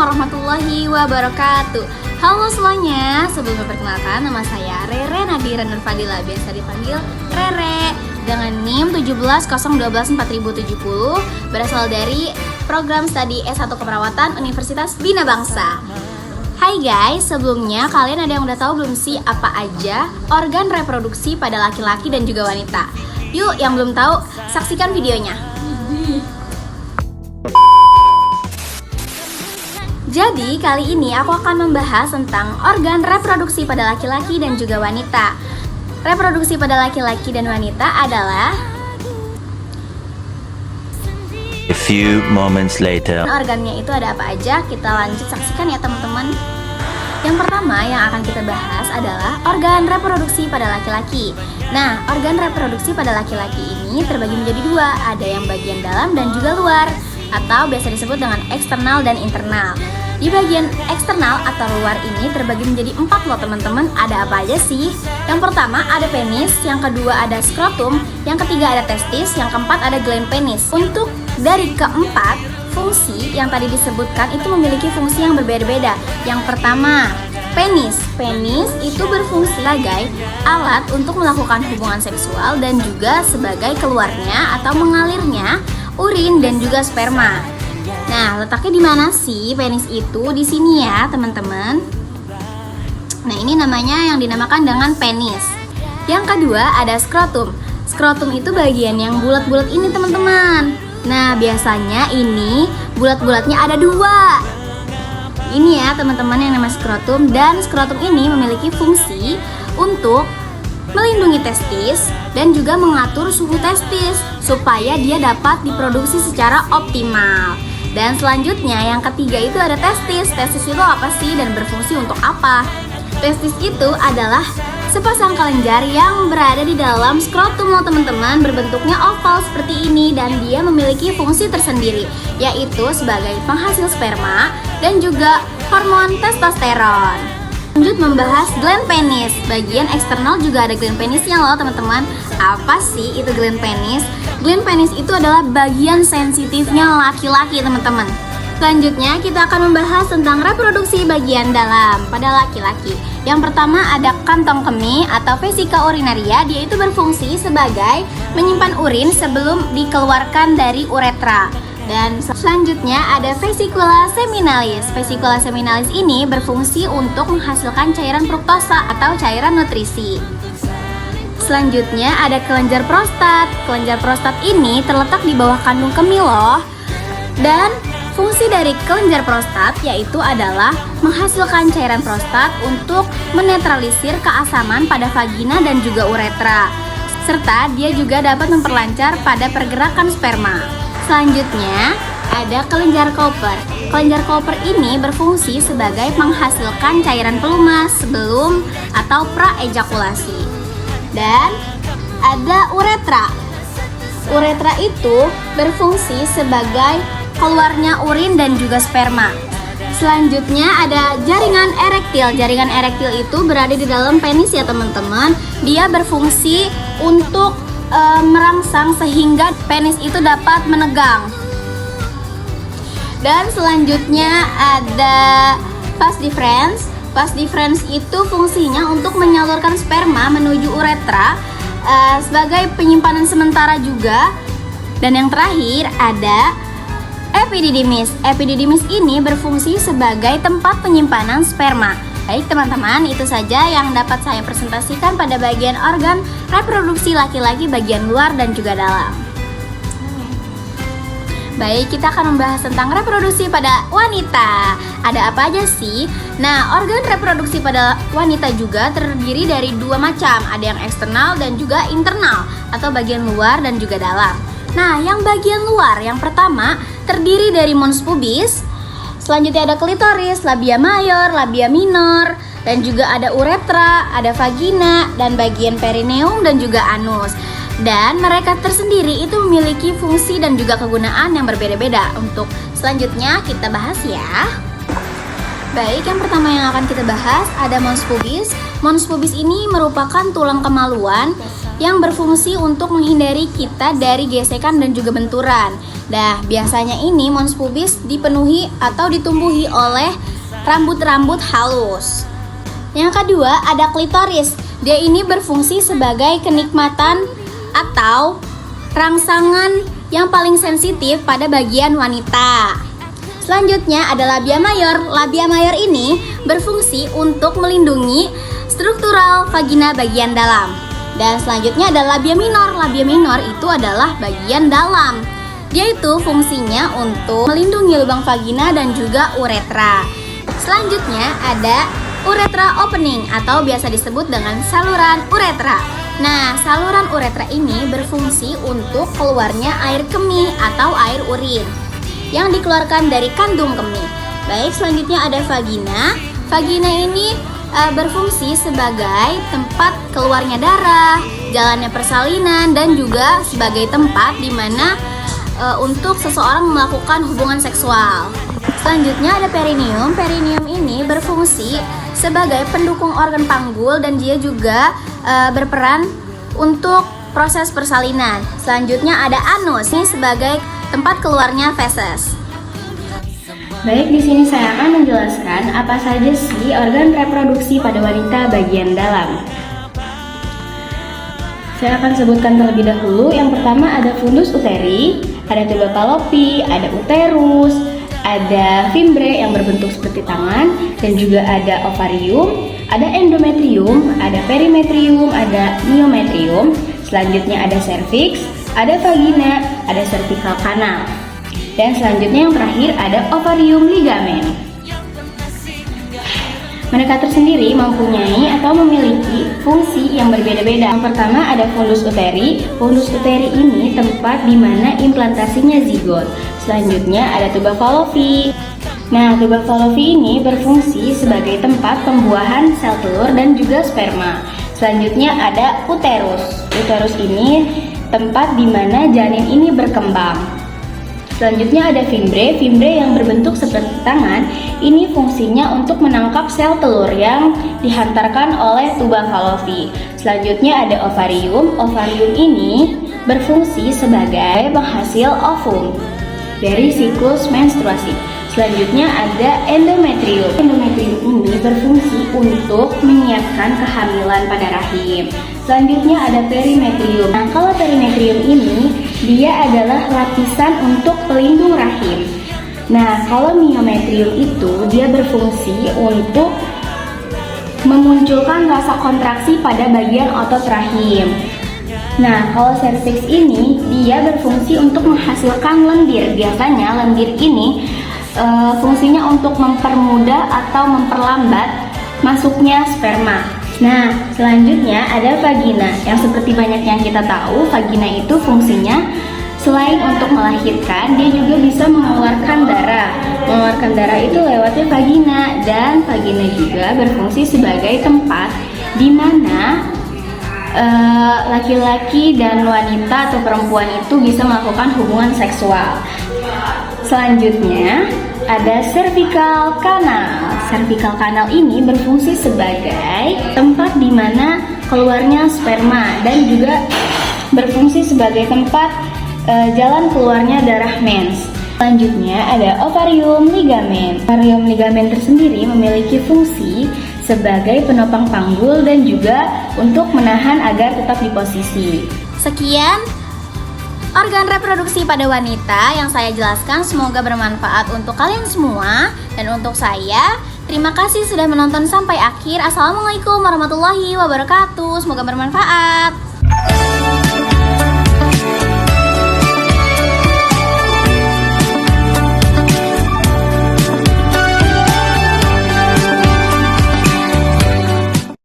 warahmatullahi wabarakatuh. Halo semuanya, sebelum memperkenalkan, nama saya Rere Nadira Nur Fadila, biasa dipanggil Rere, dengan NIM 170124070, berasal dari program studi S1 Keperawatan Universitas Bina Bangsa. Hai guys, sebelumnya kalian ada yang udah tahu belum sih apa aja organ reproduksi pada laki-laki dan juga wanita? Yuk, yang belum tahu, saksikan videonya. Jadi kali ini aku akan membahas tentang organ reproduksi pada laki-laki dan juga wanita. Reproduksi pada laki-laki dan wanita adalah A few moments later. organnya itu ada apa aja? Kita lanjut saksikan ya teman-teman. Yang pertama yang akan kita bahas adalah organ reproduksi pada laki-laki. Nah, organ reproduksi pada laki-laki ini terbagi menjadi dua, ada yang bagian dalam dan juga luar, atau biasa disebut dengan eksternal dan internal. Di bagian eksternal atau luar ini terbagi menjadi 4 loh teman-teman. Ada apa aja sih? Yang pertama ada penis, yang kedua ada skrotum, yang ketiga ada testis, yang keempat ada gland penis. Untuk dari keempat fungsi yang tadi disebutkan itu memiliki fungsi yang berbeda-beda. Yang pertama, penis. Penis itu berfungsi sebagai alat untuk melakukan hubungan seksual dan juga sebagai keluarnya atau mengalirnya urin dan juga sperma. Nah, letaknya di mana sih penis itu? Di sini ya, teman-teman. Nah, ini namanya yang dinamakan dengan penis. Yang kedua ada skrotum. Skrotum itu bagian yang bulat-bulat ini, teman-teman. Nah, biasanya ini bulat-bulatnya ada 2. Ini ya, teman-teman, yang namanya skrotum, dan skrotum ini memiliki fungsi untuk melindungi testis dan juga mengatur suhu testis supaya dia dapat diproduksi secara optimal. Dan selanjutnya yang ketiga itu ada testis. Testis itu apa sih dan berfungsi untuk apa? Testis itu adalah sepasang kelenjar yang berada di dalam skrotum loh teman-teman, berbentuknya oval seperti ini, dan dia memiliki fungsi tersendiri, yaitu sebagai penghasil sperma dan juga hormon testosteron. Lanjut membahas gland penis. Bagian eksternal juga ada gland penisnya loh teman-teman. Apa sih itu gland penis? Gland penis itu adalah bagian sensitifnya laki-laki teman-teman. Selanjutnya kita akan membahas tentang reproduksi bagian dalam pada laki-laki. Yang pertama ada kantong kemih atau vesika urinaria. Dia itu berfungsi sebagai menyimpan urin sebelum dikeluarkan dari uretra. Dan selanjutnya ada vesikula seminalis. Vesikula seminalis ini berfungsi untuk menghasilkan cairan fruktosa atau cairan nutrisi. Selanjutnya ada kelenjar prostat. Kelenjar prostat ini terletak di bawah kandung kemih loh. Dan fungsi dari kelenjar prostat yaitu adalah menghasilkan cairan prostat untuk menetralisir keasaman pada vagina dan juga uretra. Serta dia juga dapat memperlancar pada pergerakan sperma. Selanjutnya ada kelenjar Cowper. Kelenjar Cowper ini berfungsi sebagai menghasilkan cairan pelumas sebelum atau praejakulasi. Dan ada uretra. Uretra itu berfungsi sebagai keluarnya urin dan juga sperma. Selanjutnya ada jaringan erektil. Jaringan erektil itu berada di dalam penis ya teman-teman. Dia berfungsi untuk merangsang sehingga penis itu dapat menegang. Dan selanjutnya ada vas deferens. Vas deferens itu fungsinya untuk menyalurkan sperma menuju uretra sebagai penyimpanan sementara juga. Dan yang terakhir ada epididymis. Epididymis ini berfungsi sebagai tempat penyimpanan sperma. Baik teman-teman, itu saja yang dapat saya presentasikan pada bagian organ reproduksi laki-laki bagian luar dan juga dalam. Baik, kita akan membahas tentang reproduksi pada wanita. Ada apa aja sih? Nah, organ reproduksi pada wanita juga terdiri dari 2 macam. Ada yang eksternal dan juga internal, atau bagian luar dan juga dalam. Nah, yang bagian luar yang pertama terdiri dari mons pubis. Selanjutnya ada klitoris, labia mayor, labia minor, dan juga ada uretra, ada vagina, dan bagian perineum dan juga anus. Dan mereka tersendiri itu memiliki fungsi dan juga kegunaan yang berbeda-beda. Untuk selanjutnya kita bahas ya. Baik, yang pertama yang akan kita bahas ada mons pubis. Mons pubis ini merupakan tulang kemaluan yang berfungsi untuk menghindari kita dari gesekan dan juga benturan. Nah, biasanya ini mons pubis dipenuhi atau ditumbuhi oleh rambut-rambut halus. Yang kedua ada klitoris. Dia ini berfungsi sebagai kenikmatan atau rangsangan yang paling sensitif pada bagian wanita. Selanjutnya ada labia mayor. Labia mayor ini berfungsi untuk melindungi struktural vagina bagian dalam. Dan selanjutnya ada labia minor. Labia minor itu adalah bagian dalam. Dia itu fungsinya untuk melindungi lubang vagina dan juga uretra. Selanjutnya ada uretra opening atau biasa disebut dengan saluran uretra. Nah, saluran uretra ini berfungsi untuk keluarnya air kemih atau air urin yang dikeluarkan dari kandung kemih. Baik, selanjutnya ada vagina. Vagina ini berfungsi sebagai tempat keluarnya darah, jalannya persalinan, dan juga sebagai tempat di mana untuk seseorang melakukan hubungan seksual. Selanjutnya ada perineum. Perineum ini berfungsi sebagai pendukung organ panggul dan dia juga berperan untuk proses persalinan. Selanjutnya ada anus, ini sebagai tempat keluarnya feses. Baik, di sini saya akan menjelaskan apa saja sih organ reproduksi pada wanita bagian dalam. Saya akan sebutkan terlebih dahulu. Yang pertama ada fundus uteri, ada tuba fallopi, ada uterus, ada fimbre yang berbentuk seperti tangan, dan juga ada ovarium, ada endometrium, ada perimetrium, ada myometrium. Selanjutnya ada cervix, ada vagina, ada cervical canal. Dan selanjutnya yang terakhir ada ovarium ligamen. Mereka tersendiri mempunyai atau memiliki fungsi yang berbeda-beda. Yang pertama ada fundus uteri. Fundus uteri ini tempat di mana implantasinya zigot. Selanjutnya ada tuba fallopi. Nah, tuba fallopi ini berfungsi sebagai tempat pembuahan sel telur dan juga sperma. Selanjutnya ada uterus. Uterus ini tempat di mana janin ini berkembang. Selanjutnya ada fimbre. Fimbre yang berbentuk seperti tangan, ini fungsinya untuk menangkap sel telur yang dihantarkan oleh tuba fallopi. Selanjutnya ada ovarium. Ovarium ini berfungsi sebagai penghasil ovum dari siklus menstruasi. Selanjutnya ada endometrium. Endometrium ini berfungsi untuk menyiapkan kehamilan pada rahim. Selanjutnya ada perimetrium. Nah, kalau perimetrium ini dia adalah lapisan untuk pelindung rahim. Nah, kalau myometrium itu dia berfungsi untuk memunculkan rasa kontraksi pada bagian otot rahim. Nah, kalau cervix ini dia berfungsi untuk menghasilkan lendir. Biasanya lendir ini fungsinya untuk mempermudah atau memperlambat masuknya sperma. Nah, selanjutnya ada vagina. Yang seperti banyak yang kita tahu, vagina itu fungsinya selain untuk melahirkan, dia juga bisa mengeluarkan darah. Mengeluarkan darah itu lewatnya vagina, dan vagina juga berfungsi sebagai tempat di mana laki-laki dan wanita atau perempuan itu bisa melakukan hubungan seksual. Selanjutnya ada cervical canal. Cervical canal ini berfungsi sebagai tempat di mana keluarnya sperma dan juga berfungsi sebagai tempat jalan keluarnya darah mens. Selanjutnya ada ovarium ligamen. Ovarium ligamen tersendiri memiliki fungsi sebagai penopang panggul dan juga untuk menahan agar tetap di posisi. Sekian organ reproduksi pada wanita yang saya jelaskan, semoga bermanfaat untuk kalian semua dan untuk saya. Terima kasih sudah menonton sampai akhir. Assalamualaikum warahmatullahi wabarakatuh. Semoga bermanfaat.